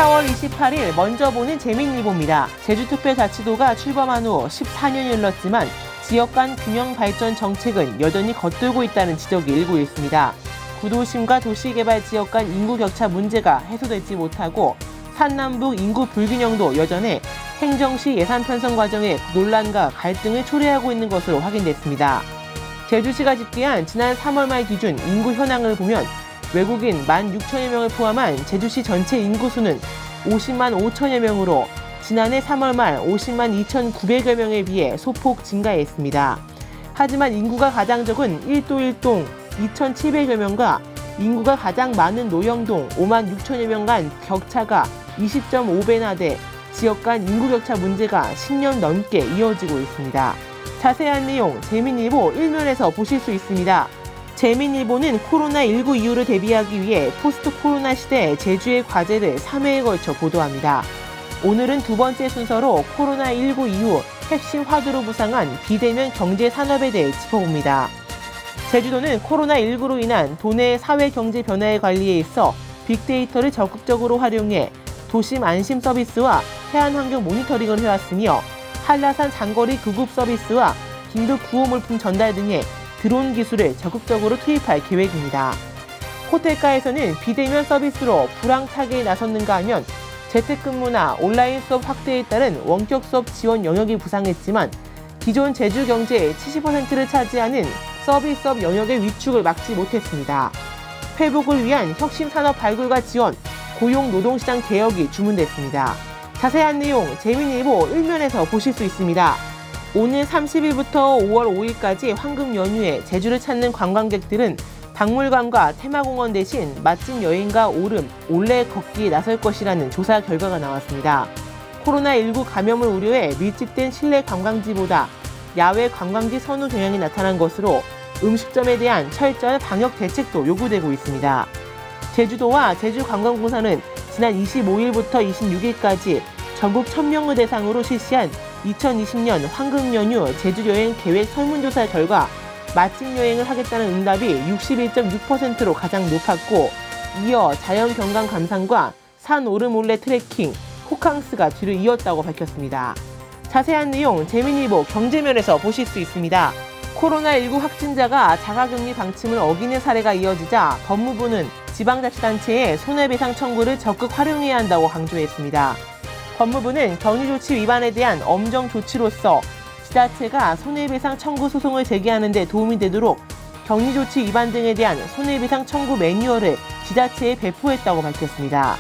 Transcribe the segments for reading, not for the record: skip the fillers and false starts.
4월 28일 먼저 보는 재민일보입니다. 제주특별자치도가 출범한 후 14년이 흘렀지만 지역 간 균형 발전 정책은 여전히 겉돌고 있다는 지적이 일고 있습니다. 구도심과 도시개발 지역 간 인구 격차 문제가 해소되지 못하고 산남북 인구 불균형도 여전해 행정시 예산 편성 과정에 논란과 갈등을 초래하고 있는 것으로 확인됐습니다. 제주시가 집계한 지난 3월 말 기준 인구 현황을 보면 외국인 16,000여 명을 포함한 제주시 전체 인구수는 50만 5천여 명으로 지난해 3월 말 50만 2,900여 명에 비해 소폭 증가했습니다. 하지만 인구가 가장 적은 1도 1동 2,700여 명과 인구가 가장 많은 노영동 5만 6천여 명 간 격차가 20.5배나 돼 지역 간 인구 격차 문제가 10년 넘게 이어지고 있습니다. 자세한 내용 재민일보 1면에서 보실 수 있습니다. 재민일보는 코로나19 이후를 대비하기 위해 포스트 코로나 시대 제주의 과제를 3회에 걸쳐 보도합니다. 오늘은 두 번째 순서로 코로나19 이후 핵심 화두로 부상한 비대면 경제 산업에 대해 짚어봅니다. 제주도는 코로나19로 인한 도내 사회 경제 변화의 관리에 있어 빅데이터를 적극적으로 활용해 도심 안심 서비스와 해안 환경 모니터링을 해왔으며 한라산 장거리 구급 서비스와 긴급 구호 물품 전달 등의 드론 기술을 적극적으로 투입할 계획입니다. 호텔가에서는 비대면 서비스로 불황 타개에 나섰는가 하면 재택근무나 온라인 수업 확대에 따른 원격 수업 지원 영역이 부상했지만 기존 제주 경제의 70%를 차지하는 서비스업 영역의 위축을 막지 못했습니다. 회복을 위한 혁신 산업 발굴과 지원, 고용 노동시장 개혁이 주문됐습니다. 자세한 내용 재민일보 1면에서 보실 수 있습니다. 오늘 30일부터 5월 5일까지 황금 연휴에 제주를 찾는 관광객들은 박물관과 테마공원 대신 맛집 여행과 오름, 올레 걷기에 나설 것이라는 조사 결과가 나왔습니다. 코로나19 감염을 우려해 밀집된 실내 관광지보다 야외 관광지 선호 경향이 나타난 것으로 음식점에 대한 철저한 방역 대책도 요구되고 있습니다. 제주도와 제주관광공사는 지난 25일부터 26일까지 전국 1,000명을 대상으로 실시한 2020년 황금연휴 제주여행 계획 설문조사 결과 맛집 여행을 하겠다는 응답이 61.6%로 가장 높았고 이어 자연경관 감상과 산 오름 올레 트레킹, 호캉스가 뒤를 이었다고 밝혔습니다. 자세한 내용 재민일보 경제면에서 보실 수 있습니다. 코로나19 확진자가 자가격리 방침을 어기는 사례가 이어지자 법무부는 지방자치단체의 손해배상 청구를 적극 활용해야 한다고 강조했습니다. 법무부는 격리조치 위반에 대한 엄정 조치로서 지자체가 손해배상 청구 소송을 제기하는 데 도움이 되도록 격리조치 위반 등에 대한 손해배상 청구 매뉴얼을 지자체에 배포했다고 밝혔습니다.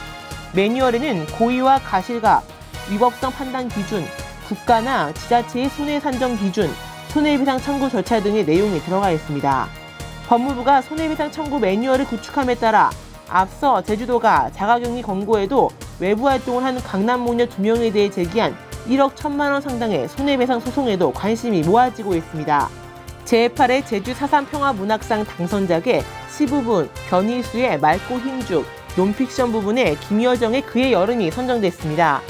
매뉴얼에는 고의와 가실과 위법성 판단 기준, 국가나 지자체의 손해 산정 기준, 손해배상 청구 절차 등의 내용이 들어가 있습니다. 법무부가 손해배상 청구 매뉴얼을 구축함에 따라 앞서 제주도가 자가격리 권고에도 외부 활동을 하는 강남모녀 2명에 대해 제기한 1억 1,000만 원 상당의 손해배상 소송에도 관심이 모아지고 있습니다. 제8회 제주 4.3 평화문학상 당선작의 시부분, 변희수의 맑고 흰죽, 논픽션 부분에 김여정의 그의 여름이 선정됐습니다.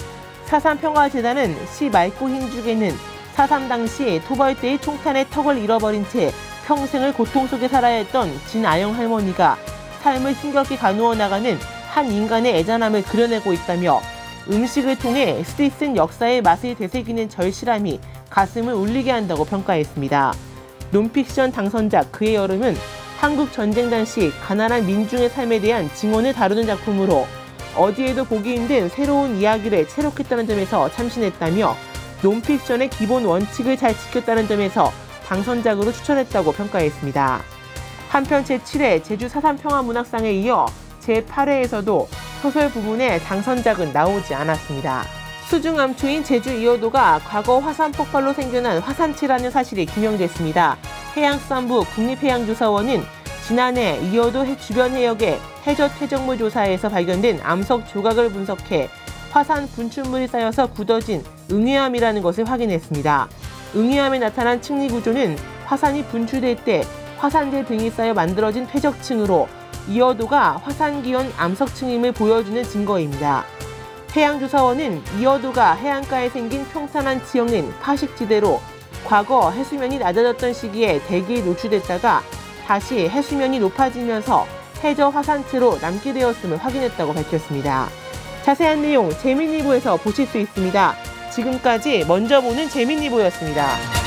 4.3 평화재단은 시 맑고 흰죽에는 4.3 당시 토벌대의 총탄에 턱을 잃어버린 채 평생을 고통 속에 살아야 했던 진아영 할머니가 삶을 힘겹게 가누어 나가는 한 인간의 애잔함을 그려내고 있다며 음식을 통해 스트릿은 역사의 맛을 되새기는 절실함이 가슴을 울리게 한다고 평가했습니다. 논픽션 당선작 그의 여름은 한국 전쟁 당시 가난한 민중의 삶에 대한 증언을 다루는 작품으로 어디에도 보기 힘든 새로운 이야기를 채록했다는 점에서 참신했다며 논픽션의 기본 원칙을 잘 지켰다는 점에서 당선작으로 추천했다고 평가했습니다. 한편 제7회 제주 4.3 평화문학상에 이어 제8회에서도 소설 부분의 당선작은 나오지 않았습니다. 수중암초인 제주 이어도가 과거 화산 폭발로 생겨난 화산체라는 사실이 규명됐습니다. 해양수산부 국립해양조사원은 지난해 이어도 주변 해역의 해저 퇴적물 조사에서 발견된 암석 조각을 분석해 화산 분출물이 쌓여서 굳어진 응해암이라는 것을 확인했습니다. 응해암에 나타난 층리 구조는 화산이 분출될 때 화산재 등이 쌓여 만들어진 퇴적층으로 이어도가 화산기원 암석층임을 보여주는 증거입니다. 해양조사원은 이어도가 해안가에 생긴 평산한 지형인 파식지대로 과거 해수면이 낮아졌던 시기에 대기에 노출됐다가 다시 해수면이 높아지면서 해저 화산체로 남게 되었음을 확인했다고 밝혔습니다. 자세한 내용 재민일보에서 보실 수 있습니다. 지금까지 먼저 보는 재민일보였습니다.